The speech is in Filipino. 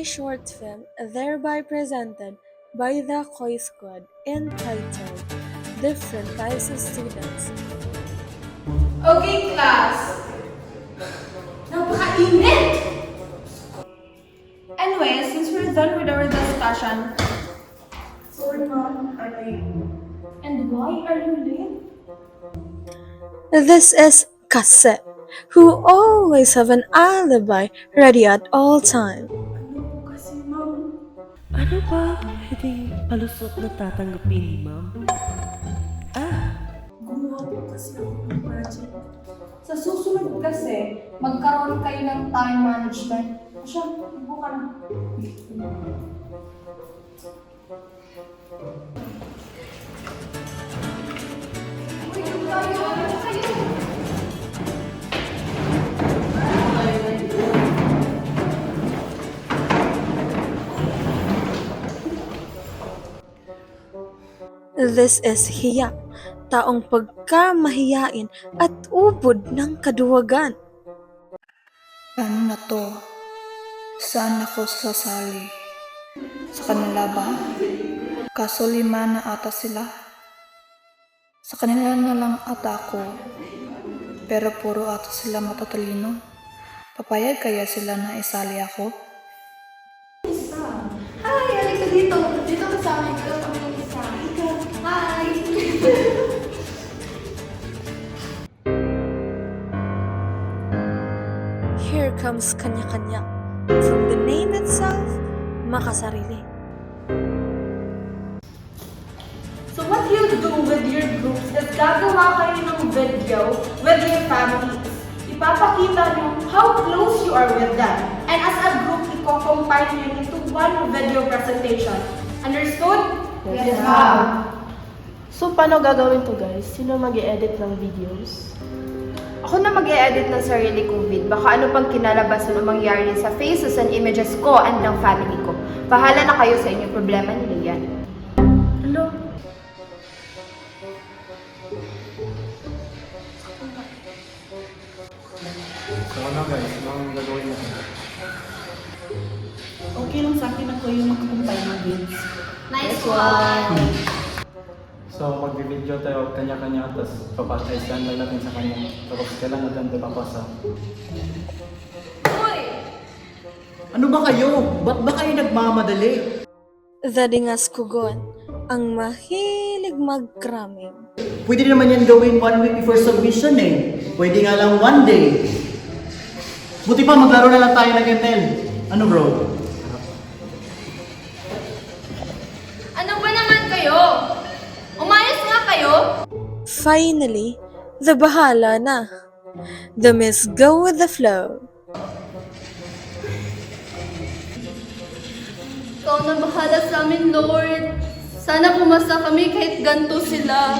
short film thereby presented by the Koi Squad entitled Different Types of Students. Okay, class. Napakainit! Anyway, since we're done with our discussion... Sorry, ma'am. I'm late. And why are you late? This is Kase, who always have an alibi ready at all time. Ano po kasi, ma'am? Ano ba pwedeng palusot na tatanggapin ni ma'am? Gumawa po kasi ako ng project. Sa susunod kasi, magkaroon kayo ng time management. Siya, ibo ka na. This is Hiya, taong pagkamahiyain at ubod ng kaduwagan. Ano na to? Saan ako sasali? Sa kanila ba? Kaso 5 na ata sila. Sa kanila na lang ata ako. Pero puro ata sila matatalino. Papayag kaya sila na isali ako? Hi! Halika dito! Dito ka sa amin. Ikaw kami ng isa. Hi! Here comes kanya-kanya. From the name itself, makasarili. So what you do with your groups is gagawa kayo ng video with your families. Ipapakita nyo how close you are with them. And as a group, i-combine nyo into one video presentation. Understood? Yes, ma'am. So, paano gagawin to guys? Sino mag-i-edit ng videos? Ako na mag-e-edit ng sarili kong vid. Baka ano pang kinalabasan o mangyari sa faces and images ko and ng family ko. Bahala na kayo sa inyong problema nila yan. Hello? So ano guys, anong gagawin natin? Okay lang sa akin ako yung makakumpay ng vids. Nice one! So mag-video tayo kanya-kanya tapos papatay-scan lang natin sa kanya. Tapos kailan natin ito papasa. Ano ba kayo? Ba't ba kayo nagmamadali? Dadingas kugon, ang mahilig mag-cramming. Pwede naman yan gawin 1 week before submission eh. Pwede nga lang 1 day. Buti pa maglaro na lang tayo ng ML. Ano bro? Ano ba naman kayo? Umayos nga kayo? Finally, the bahala na. The Miss Go with the Flow. Ikaw na bahala sa amin, Lord. Sana pumasa kami kahit ganito sila.